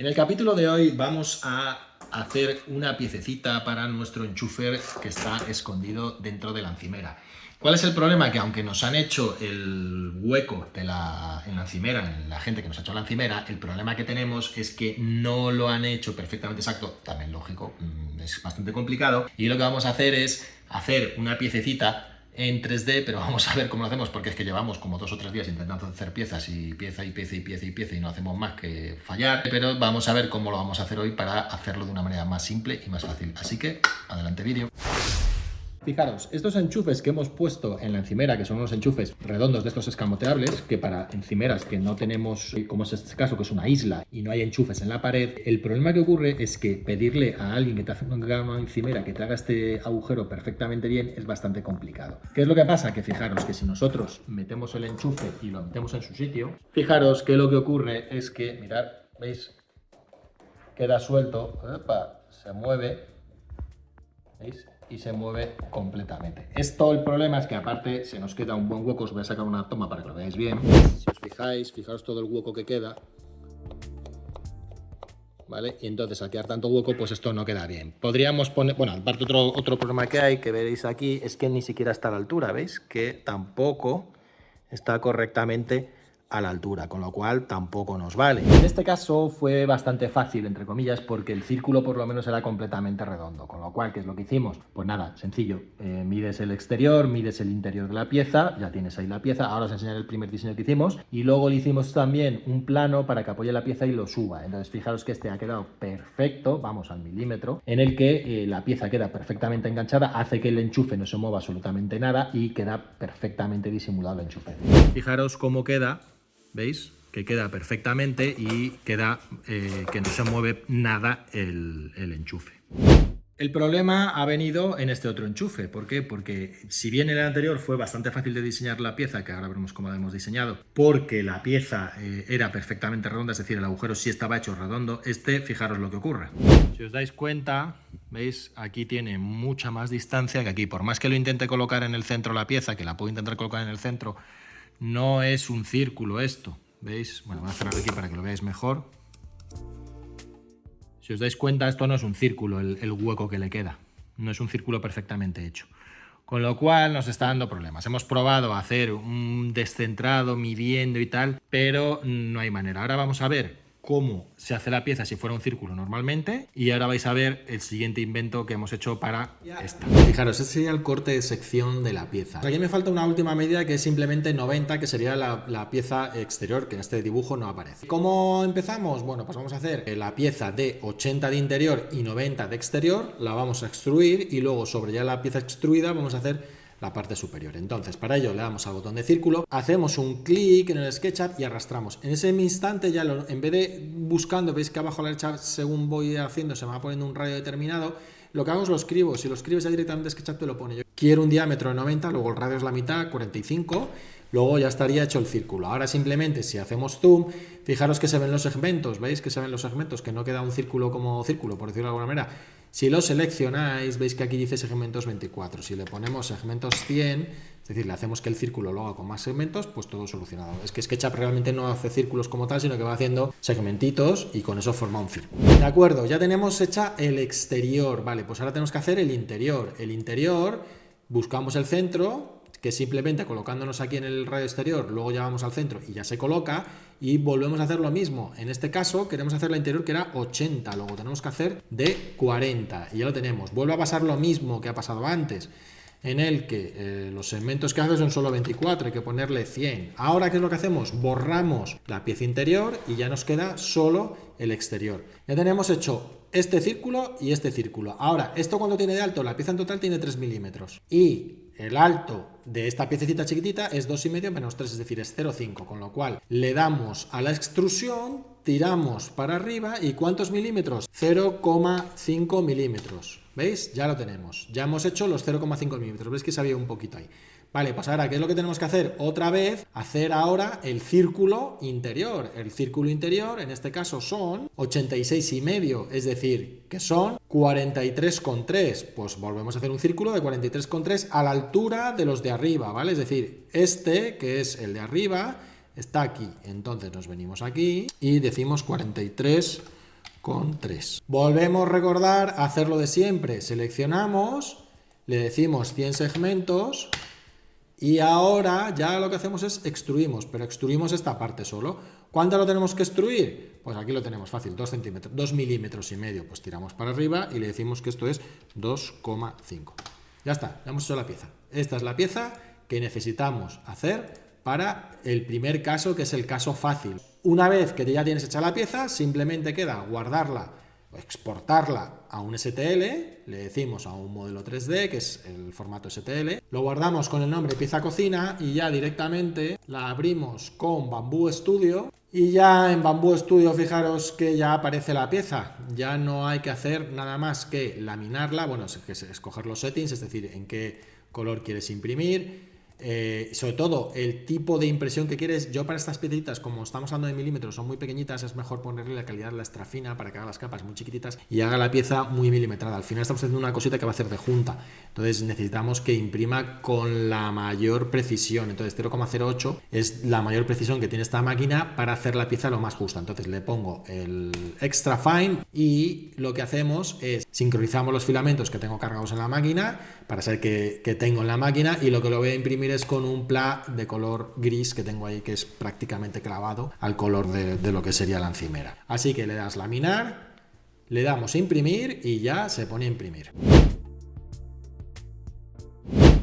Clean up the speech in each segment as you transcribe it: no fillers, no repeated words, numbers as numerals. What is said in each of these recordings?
En el capítulo de hoy vamos a hacer una piececita para nuestro enchufe que está escondido dentro de la encimera. ¿Cuál es el problema? Que aunque nos han hecho el hueco en la encimera, en la gente que nos ha hecho la encimera, el problema que tenemos es que no lo han hecho perfectamente exacto, también lógico, es bastante complicado, y lo que vamos a hacer es hacer una piececita en 3D, pero vamos a ver cómo lo hacemos, porque es que llevamos como 2 o 3 días intentando hacer piezas y pieza y pieza y pieza y pieza y no hacemos más que fallar, pero vamos a ver cómo lo vamos a hacer hoy para hacerlo de una manera más simple y más fácil. Así que, adelante vídeo. Fijaros, estos enchufes que hemos puesto en la encimera, que son unos enchufes redondos de estos escamoteables, que para encimeras que no tenemos, como es este caso, que es una isla y no hay enchufes en la pared, el problema que ocurre es que pedirle a alguien que te haga una encimera que te haga este agujero perfectamente bien es bastante complicado. ¿Qué es lo que pasa? Que fijaros que si nosotros metemos el enchufe y lo metemos en su sitio, fijaros que lo que ocurre es que, mirad, ¿veis? Queda suelto, ¡opa!, se mueve, ¿veis? Y se mueve completamente. Esto, el problema es que aparte se nos queda un buen hueco. Os voy a sacar una toma para que lo veáis bien. Si os fijáis, fijaos todo el hueco que queda, ¿vale? Y entonces al quedar tanto hueco, pues esto no queda bien. Podríamos poner, bueno, aparte otro problema que hay, que veréis aquí, es que ni siquiera está a la altura, ¿veis? Que tampoco está correctamente a la altura, con lo cual tampoco nos vale. En este caso fue bastante fácil, entre comillas, porque el círculo por lo menos era completamente redondo, con lo cual, ¿qué es lo que hicimos? Pues nada, sencillo, mides el exterior, mides el interior de la pieza, ya tienes ahí la pieza. Ahora os enseñaré el primer diseño que hicimos, y luego le hicimos también un plano para que apoye la pieza y lo suba. Entonces fijaros que este ha quedado perfecto, vamos al milímetro, en el que la pieza queda perfectamente enganchada, hace que el enchufe no se mueva absolutamente nada y queda perfectamente disimulado el enchufe. Fijaros cómo queda. ¿Veis? Que queda perfectamente y queda que no se mueve nada el enchufe. El problema ha venido en este otro enchufe. ¿Por qué? Porque si bien en el anterior fue bastante fácil de diseñar la pieza, que ahora veremos cómo la hemos diseñado, porque la pieza era perfectamente redonda, es decir, el agujero sí estaba hecho redondo, fijaros lo que ocurre. Si os dais cuenta, ¿veis? Aquí tiene mucha más distancia que aquí. Por más que lo intente colocar en el centro la pieza, que la puedo intentar colocar en el centro, no es un círculo esto, ¿veis? Bueno, voy a cerrar aquí para que lo veáis mejor. Si os dais cuenta, esto no es un círculo, el hueco que le queda. No es un círculo perfectamente hecho. Con lo cual nos está dando problemas. Hemos probado a hacer un descentrado, midiendo y tal, pero no hay manera. Ahora vamos a ver cómo se hace la pieza si fuera un círculo normalmente, y ahora vais a ver el siguiente invento que hemos hecho para esta. Fijaros, este sería el corte de sección de la pieza. Aquí me falta una última medida que es simplemente 90, que sería la pieza exterior, que en este dibujo no aparece. ¿Cómo empezamos? Bueno, pues vamos a hacer la pieza de 80 de interior y 90 de exterior, la vamos a extruir y luego sobre ya la pieza extruida vamos a hacer la parte superior. Entonces, para ello le damos al botón de círculo, hacemos un clic en el SketchUp y arrastramos. En ese instante ya, en vez de buscando, veis que abajo a la derecha, según voy haciendo, se me va poniendo un radio determinado, lo que hago es lo escribo. Si lo escribes ya directamente SketchUp te lo pone. Yo quiero un diámetro de 90, luego el radio es la mitad, 45, luego ya estaría hecho el círculo. Ahora simplemente, si hacemos zoom, fijaros que se ven los segmentos, ¿veis que se ven los segmentos? Que no queda un círculo como círculo, por decirlo de alguna manera. Si lo seleccionáis, veis que aquí dice segmentos 24. Si le ponemos segmentos 100, es decir, le hacemos que el círculo lo haga con más segmentos, pues todo solucionado. Es que SketchUp realmente no hace círculos como tal, sino que va haciendo segmentitos y con eso forma un círculo. De acuerdo, ya tenemos hecha el exterior. Vale, pues ahora tenemos que hacer el interior. El interior, buscamos el centro, que simplemente colocándonos aquí en el radio exterior, luego ya vamos al centro y ya se coloca, y volvemos a hacer lo mismo. En este caso queremos hacer la interior que era 80, luego tenemos que hacer de 40 y ya lo tenemos. Vuelve a pasar lo mismo que ha pasado antes, en el que los segmentos que hace son solo 24, hay que ponerle 100. Ahora, ¿qué es lo que hacemos? Borramos la pieza interior y ya nos queda solo el exterior. Ya tenemos hecho este círculo y este círculo. Ahora, ¿esto cuánto tiene de alto? La pieza en total tiene 3 milímetros. Y el alto de esta piececita chiquitita es 2,5 menos 3, es decir, es 0,5. Con lo cual, le damos a la extrusión, tiramos para arriba y ¿cuántos milímetros? 0,5 milímetros. ¿Veis? Ya lo tenemos. Ya hemos hecho los 0,5 milímetros. ¿Veis que se había un poquito ahí? Vale, pues ahora, ¿qué es lo que tenemos que hacer? Otra vez, hacer ahora el círculo interior. El círculo interior, en este caso, son 86,5, es decir, que son 43,3. Pues volvemos a hacer un círculo de 43,3 a la altura de los de arriba, ¿vale? Es decir, este, que es el de arriba, está aquí. Entonces nos venimos aquí y decimos 43,3 con 3. Volvemos a recordar hacerlo de siempre. Seleccionamos, le decimos 100 segmentos y ahora ya lo que hacemos es extruimos, pero extruimos esta parte solo. ¿Cuánto lo tenemos que extruir? Pues aquí lo tenemos fácil, 2 centímetros, 2 milímetros y medio. Pues tiramos para arriba y le decimos que esto es 2,5. Ya está, ya hemos hecho la pieza. Esta es la pieza que necesitamos hacer para el primer caso, que es el caso fácil. Una vez que ya tienes hecha la pieza, simplemente queda guardarla o exportarla a un STL, le decimos a un modelo 3D, que es el formato STL, lo guardamos con el nombre pieza cocina y ya directamente la abrimos con Bamboo Studio y ya en Bamboo Studio fijaros que ya aparece la pieza, ya no hay que hacer nada más que laminarla, bueno, es escoger los settings, es decir, en qué color quieres imprimir. Sobre todo el tipo de impresión que quieres. Yo para estas piecitas, como estamos hablando de milímetros, son muy pequeñitas, es mejor ponerle la calidad de la extra fina para que haga las capas muy chiquititas y haga la pieza muy milimetrada. Al final estamos haciendo una cosita que va a hacer de junta, entonces necesitamos que imprima con la mayor precisión. Entonces 0,08 es la mayor precisión que tiene esta máquina para hacer la pieza lo más justa. Entonces le pongo el extra fine y lo que hacemos es sincronizamos los filamentos que tengo cargados en la máquina para saber que tengo en la máquina, y lo que lo voy a imprimir es con un pla de color gris que tengo ahí, que es prácticamente clavado al color de lo que sería la encimera. Así que le das laminar, le damos imprimir y ya se pone a imprimir.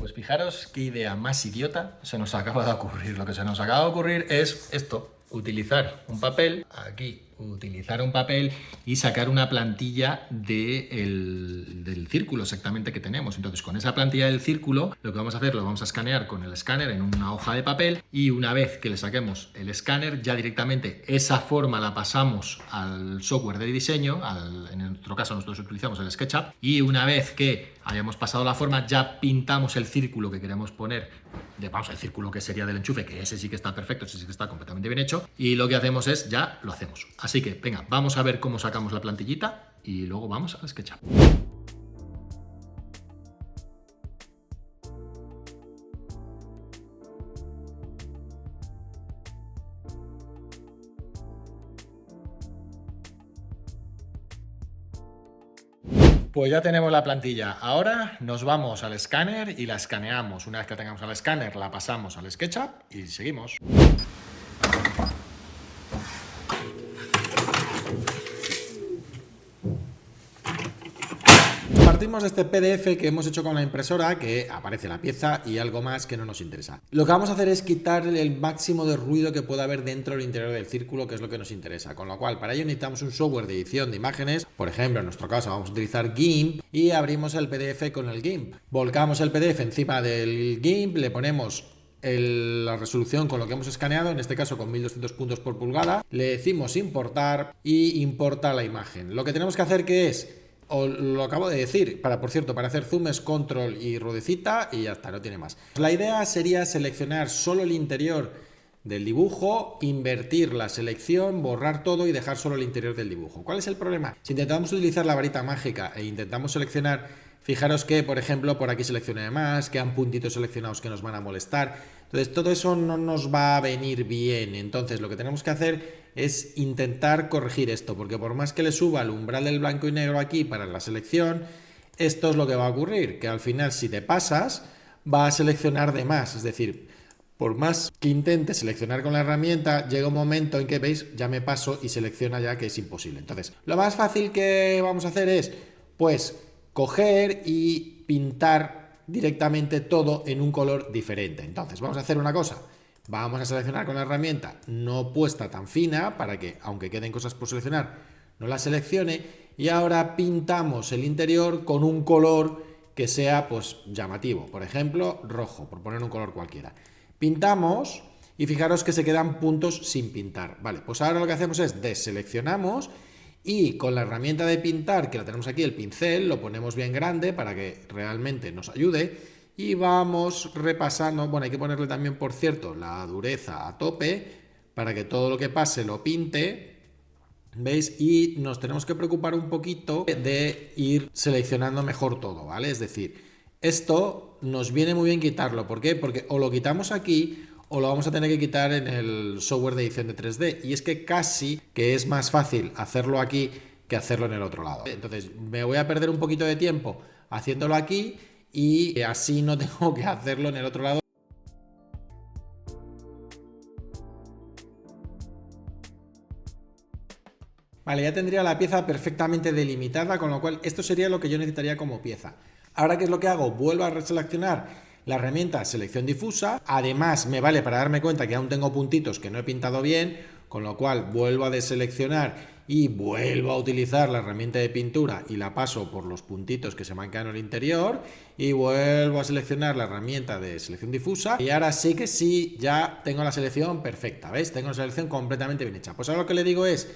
Pues fijaros qué idea más idiota se nos acaba de ocurrir. Lo que se nos acaba de ocurrir es esto: utilizar un papel, aquí utilizar un papel y sacar una plantilla del círculo exactamente que tenemos. Entonces con esa plantilla del círculo lo que vamos a hacer, lo vamos a escanear con el escáner en una hoja de papel, y una vez que le saquemos el escáner ya directamente esa forma la pasamos al software de diseño, en nuestro caso nosotros utilizamos el SketchUp, y una vez que hayamos pasado la forma ya pintamos el círculo que queremos poner, vamos, el círculo que sería del enchufe, que ese sí que está perfecto, ese sí que está completamente bien hecho, y lo que hacemos es ya lo hacemos. Así que venga, vamos a ver cómo sacamos la plantillita y luego vamos al SketchUp. Pues ya tenemos la plantilla. Ahora nos vamos al escáner y la escaneamos. Una vez que tengamos al escáner, la pasamos al SketchUp y seguimos. Partimos de este PDF que hemos hecho con la impresora, que aparece la pieza y algo más que no nos interesa. Lo que vamos a hacer es quitar el máximo de ruido que pueda haber dentro del interior del círculo, que es lo que nos interesa. Con lo cual, para ello necesitamos un software de edición de imágenes. Por ejemplo, en nuestro caso vamos a utilizar GIMP y abrimos el PDF con el GIMP. Volcamos el PDF encima del GIMP, le ponemos la resolución con lo que hemos escaneado, en este caso con 1200 puntos por pulgada, le decimos importar y importa la imagen. Lo que tenemos que hacer que es, o lo acabo de decir, por cierto, para hacer zoom es control y ruedecita y ya está, no tiene más. La idea sería seleccionar solo el interior del dibujo, invertir la selección, borrar todo y dejar solo el interior del dibujo. ¿Cuál es el problema? Si intentamos utilizar la varita mágica e intentamos seleccionar, fijaros que, por ejemplo, por aquí seleccione más, quedan puntitos seleccionados que nos van a molestar. Entonces, todo eso no nos va a venir bien. Entonces, lo que tenemos que hacer es intentar corregir esto, porque por más que le suba el umbral del blanco y negro aquí para la selección, esto es lo que va a ocurrir, que al final, si te pasas, va a seleccionar de más. Es decir, por más que intente seleccionar con la herramienta, llega un momento en que, veis, ya me paso y selecciona ya que es imposible. Entonces, lo más fácil que vamos a hacer es, pues, coger y pintar directamente todo en un color diferente. Entonces vamos a hacer una cosa, vamos a seleccionar con la herramienta no puesta tan fina para que, aunque queden cosas por seleccionar, no la seleccione, y ahora pintamos el interior con un color que sea pues llamativo, por ejemplo rojo, por poner un color cualquiera. Pintamos y fijaros que se quedan puntos sin pintar. Vale, pues ahora lo que hacemos es deseleccionamos y con la herramienta de pintar, que la tenemos aquí, el pincel, lo ponemos bien grande para que realmente nos ayude y vamos repasando. Bueno, hay que ponerle también, por cierto, la dureza a tope para que todo lo que pase lo pinte, ¿veis? Y nos tenemos que preocupar un poquito de ir seleccionando mejor todo, ¿vale? Es decir, esto nos viene muy bien quitarlo. ¿Por qué? Porque o lo quitamos aquí o lo vamos a tener que quitar en el software de edición de 3D. Y es que casi que es más fácil hacerlo aquí que hacerlo en el otro lado. Entonces me voy a perder un poquito de tiempo haciéndolo aquí y así no tengo que hacerlo en el otro lado. Vale, ya tendría la pieza perfectamente delimitada, con lo cual esto sería lo que yo necesitaría como pieza. Ahora, ¿qué es lo que hago? Vuelvo a reseleccionar la herramienta selección difusa. Además, me vale para darme cuenta que aún tengo puntitos que no he pintado bien, con lo cual vuelvo a deseleccionar y vuelvo a utilizar la herramienta de pintura y la paso por los puntitos que se me han quedado en el interior y vuelvo a seleccionar la herramienta de selección difusa y ahora sí que sí, ya tengo la selección perfecta, ¿veis? Tengo la selección completamente bien hecha. Pues ahora lo que le digo es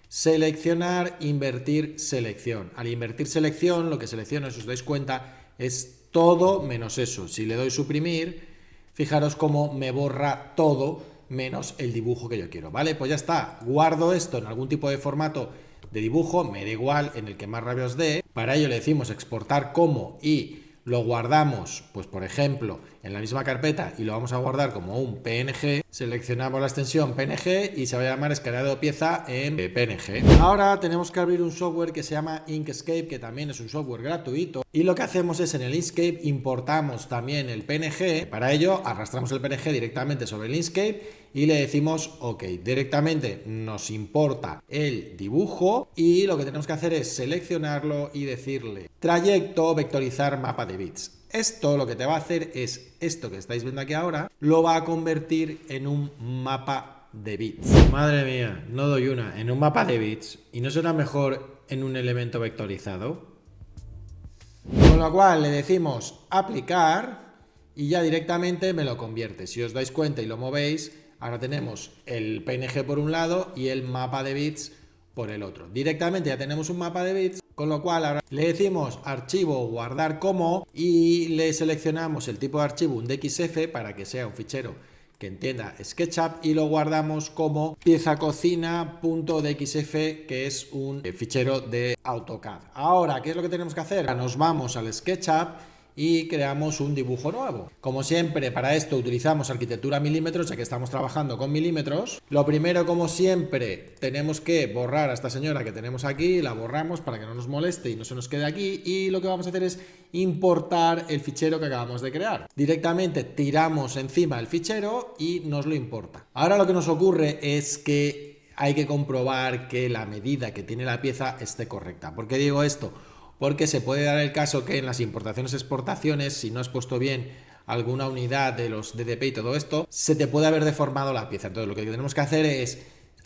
seleccionar, invertir, selección. Al invertir selección, lo que selecciono, si os dais cuenta, es todo menos eso. Si le doy suprimir, fijaros cómo me borra todo menos el dibujo que yo quiero, ¿vale? Pues ya está. Guardo esto en algún tipo de formato de dibujo, me da igual, en el que más rabia os dé. Para ello le decimos exportar como y lo guardamos, pues por ejemplo, en la misma carpeta y lo vamos a guardar como un PNG. Seleccionamos la extensión PNG y se va a llamar escaneado pieza en PNG. Ahora tenemos que abrir un software que se llama Inkscape, que también es un software gratuito. Y lo que hacemos es en el Inkscape importamos también el PNG. Para ello arrastramos el PNG directamente sobre el Inkscape y le decimos OK. Directamente nos importa el dibujo y lo que tenemos que hacer es seleccionarlo y decirle trayecto, vectorizar mapa de bits. Esto lo que te va a hacer es esto que estáis viendo aquí ahora, lo va a convertir en un mapa de bits. Madre mía, no doy una. En un mapa de bits. ¿Y no será mejor en un elemento vectorizado? Con lo cual le decimos aplicar y ya directamente me lo convierte. Si os dais cuenta y lo movéis, ahora tenemos el PNG por un lado y el mapa de bits por el otro. Directamente ya tenemos un mapa de bits, con lo cual ahora le decimos archivo guardar como y le seleccionamos el tipo de archivo, un DXF, para que sea un fichero que entienda SketchUp y lo guardamos como pieza-cocina.dxf, que es un fichero de AutoCAD. Ahora, ¿qué es lo que tenemos que hacer? Nos vamos al SketchUp y creamos un dibujo nuevo. Como siempre, para esto utilizamos arquitectura milímetros, ya que estamos trabajando con milímetros. Lo primero, como siempre, tenemos que borrar a esta señora que tenemos aquí, la borramos para que no nos moleste y no se nos quede aquí, y lo que vamos a hacer es importar el fichero que acabamos de crear. Directamente tiramos encima el fichero y nos lo importa. Ahora lo que nos ocurre es que hay que comprobar que la medida que tiene la pieza esté correcta. ¿Por qué digo esto? Porque se puede dar el caso que en las importaciones-exportaciones, si no has puesto bien alguna unidad de los DDP y todo esto, se te puede haber deformado la pieza. Entonces lo que tenemos que hacer es,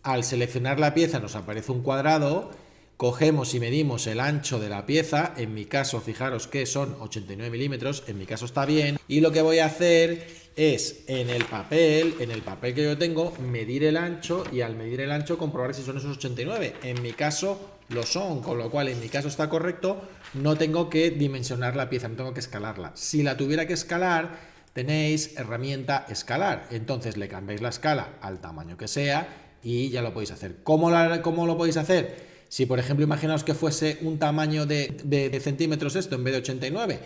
al seleccionar la pieza nos aparece un cuadrado, cogemos y medimos el ancho de la pieza, en mi caso fijaros que son 89 milímetros, en mi caso está bien, y lo que voy a hacer es en el papel que yo tengo, medir el ancho y al medir el ancho comprobar si son esos 89. En mi caso lo son, con lo cual en mi caso está correcto, no tengo que dimensionar la pieza, no tengo que escalarla. Si la tuviera que escalar, tenéis herramienta escalar, entonces le cambiáis la escala al tamaño que sea y ya lo podéis hacer. ¿Cómo lo podéis hacer? Si por ejemplo imaginaos que fuese un tamaño de centímetros esto en vez de 89,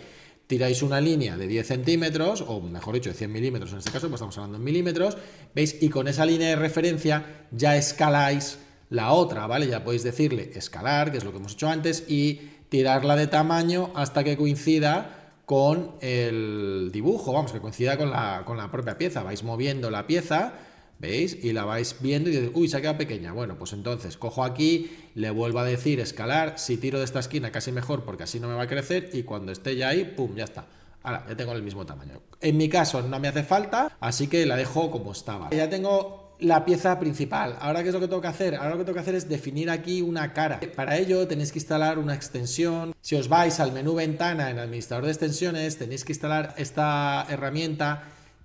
tiráis una línea de 10 centímetros, o mejor dicho, de 100 milímetros en este caso, pues estamos hablando en milímetros, ¿veis? Y con esa línea de referencia ya escaláis la otra, ¿vale? Ya podéis decirle escalar, que es lo que hemos hecho antes, y tirarla de tamaño hasta que coincida con el dibujo, vamos, que coincida con la propia pieza. Vais moviendo la pieza, ¿veis? Y la vais viendo y dices, uy, se ha quedado pequeña. Bueno, pues entonces cojo aquí, le vuelvo a decir escalar, si tiro de esta esquina casi mejor porque así no me va a crecer y cuando esté ya ahí, pum, ya está. Ahora, ya tengo el mismo tamaño. En mi caso no me hace falta, así que la dejo como estaba. Ya tengo la pieza principal. Ahora, ¿qué es lo que tengo que hacer? Ahora lo que tengo que hacer es definir aquí una cara. Para ello tenéis que instalar una extensión. Si os vais al menú ventana en administrador de extensiones, tenéis que instalar esta herramienta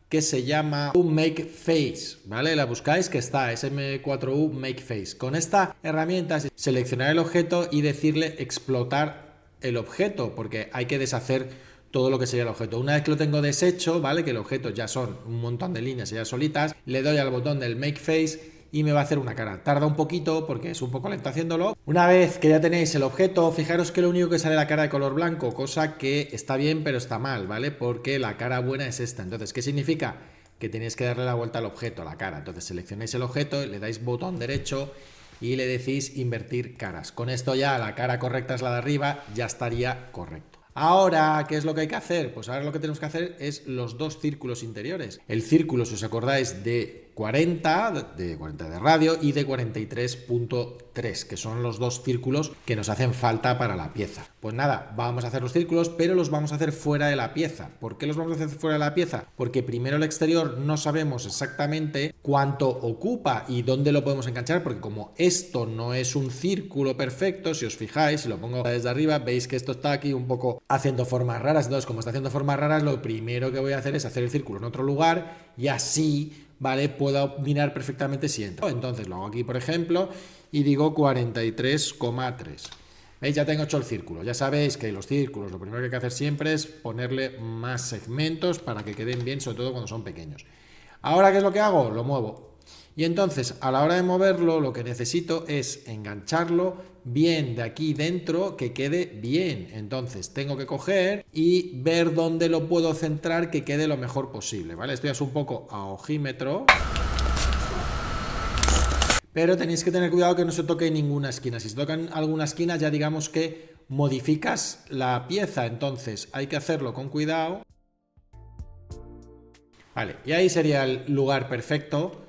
que se llama Make Face, ¿vale? La buscáis, que está, SM4U Make Face. Con esta herramienta seleccionar el objeto y decirle explotar el objeto, porque hay que deshacer todo lo que sería el objeto. Una vez que lo tengo deshecho, ¿vale? Que el objeto ya son un montón de líneas ya solitas, le doy al botón del Make Face y me va a hacer una cara. Tarda un poquito porque es un poco lento haciéndolo. Una vez que ya tenéis el objeto, fijaros que lo único que sale la cara de color blanco, cosa que está bien pero está mal, ¿vale? Porque la cara buena es esta. Entonces, ¿qué significa? Que tenéis que darle la vuelta al objeto, a la cara. Entonces seleccionáis el objeto, le dais botón derecho y le decís invertir caras. Con esto ya la cara correcta es la de arriba, ya estaría correcto. Ahora, ¿qué es lo que hay que hacer? Pues ahora lo que tenemos que hacer es los dos círculos interiores. El círculo, si os acordáis, de 40 de radio y de 43.3, que son los dos círculos que nos hacen falta para la pieza. Pues nada, vamos a hacer los círculos, pero los vamos a hacer fuera de la pieza. ¿Por qué los vamos a hacer fuera de la pieza? Porque primero el exterior no sabemos exactamente cuánto ocupa y dónde lo podemos enganchar, porque como esto no es un círculo perfecto, si os fijáis, si lo pongo desde arriba, veis que esto está aquí un poco haciendo formas raras. Entonces, como está haciendo formas raras, lo primero que voy a hacer es hacer el círculo en otro lugar y así, ¿vale? Puedo mirar perfectamente si entra. Entonces lo hago aquí, por ejemplo, y digo 43,3. ¿Veis? Ya tengo hecho el círculo. Ya sabéis que los círculos lo primero que hay que hacer siempre es ponerle más segmentos para que queden bien, sobre todo cuando son pequeños. Ahora, ¿qué es lo que hago? Lo muevo. Y entonces, a la hora de moverlo, lo que necesito es engancharlo bien de aquí dentro, que quede bien. Entonces, tengo que coger y ver dónde lo puedo centrar que quede lo mejor posible, ¿vale? Esto ya es un poco a ojímetro. Pero tenéis que tener cuidado que no se toque ninguna esquina. Si se tocan alguna esquina, ya digamos que modificas la pieza. Entonces, hay que hacerlo con cuidado. Vale, y ahí sería el lugar perfecto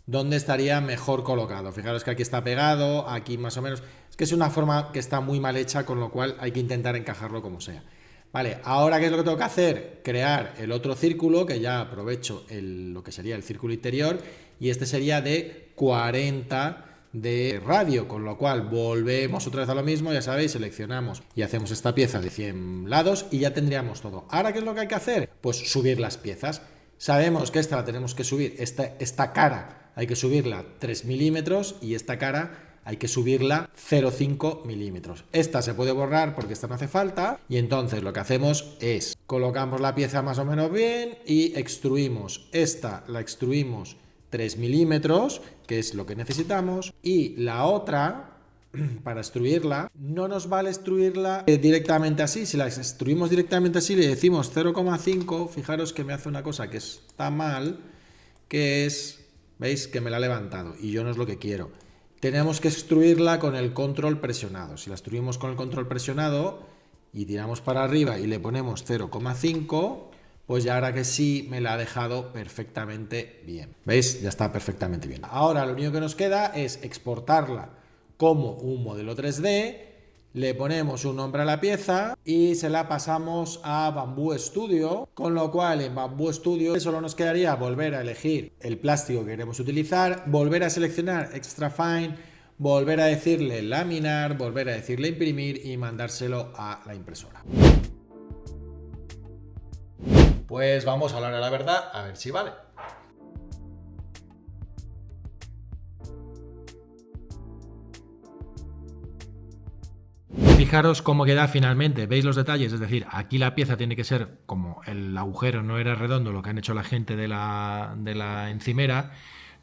donde estaría mejor colocado. Fijaros que aquí está pegado, aquí más o menos. Es que es una forma que está muy mal hecha, con lo cual hay que intentar encajarlo como sea. Vale, ahora ¿qué es lo que tengo que hacer? Crear el otro círculo, que ya aprovecho lo que sería el círculo interior, y este sería de 40 de radio, con lo cual volvemos otra vez a lo mismo, ya sabéis, seleccionamos y hacemos esta pieza de 100 lados y ya tendríamos todo. Ahora, ¿qué es lo que hay que hacer? Pues subir las piezas. Sabemos que esta la tenemos que subir, esta cara hay que subirla 3 milímetros y esta cara hay que subirla 0,5 milímetros. Esta se puede borrar porque esta no hace falta y entonces lo que hacemos es colocamos la pieza más o menos bien y extruimos. Esta la extruimos 3 milímetros, que es lo que necesitamos, y la otra, para extruirla, no nos vale extruirla directamente así. Si la extruimos directamente así, le decimos 0,5, fijaros que me hace una cosa que está mal, que es, veis que me la ha levantado y yo no es lo que quiero. Tenemos que extruirla con el control presionado. Si la extruimos con el control presionado y tiramos para arriba y le ponemos 0,5, pues ya ahora que sí me la ha dejado perfectamente bien. ¿Veis? Ya está perfectamente bien. Ahora lo único que nos queda es exportarla como un modelo 3D, le ponemos un nombre a la pieza y se la pasamos a Bamboo Studio, con lo cual en Bamboo Studio solo nos quedaría volver a elegir el plástico que queremos utilizar, volver a seleccionar Extra Fine, volver a decirle laminar, volver a decirle imprimir y mandárselo a la impresora. Pues vamos a hablar de la verdad, a ver si vale. Fijaros cómo queda finalmente, veis los detalles, es decir, aquí la pieza tiene que ser como el agujero no era redondo, lo que han hecho la gente de la encimera,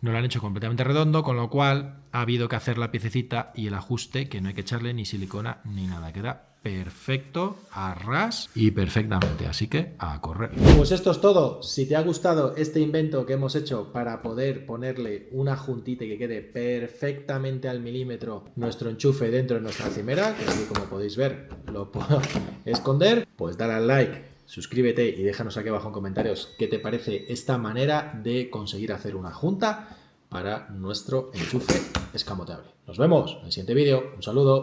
no lo han hecho completamente redondo, con lo cual ha habido que hacer la piececita y el ajuste, que no hay que echarle ni silicona ni nada, queda perfecto, a ras y perfectamente, así que a correr. Pues esto es todo. Si te ha gustado este invento que hemos hecho para poder ponerle una juntita y que quede perfectamente al milímetro nuestro enchufe dentro de nuestra encimera, que aquí como podéis ver lo puedo esconder, pues dale al like, suscríbete y déjanos aquí abajo en comentarios qué te parece esta manera de conseguir hacer una junta para nuestro enchufe escamoteable. Nos vemos en el siguiente vídeo. Un saludo.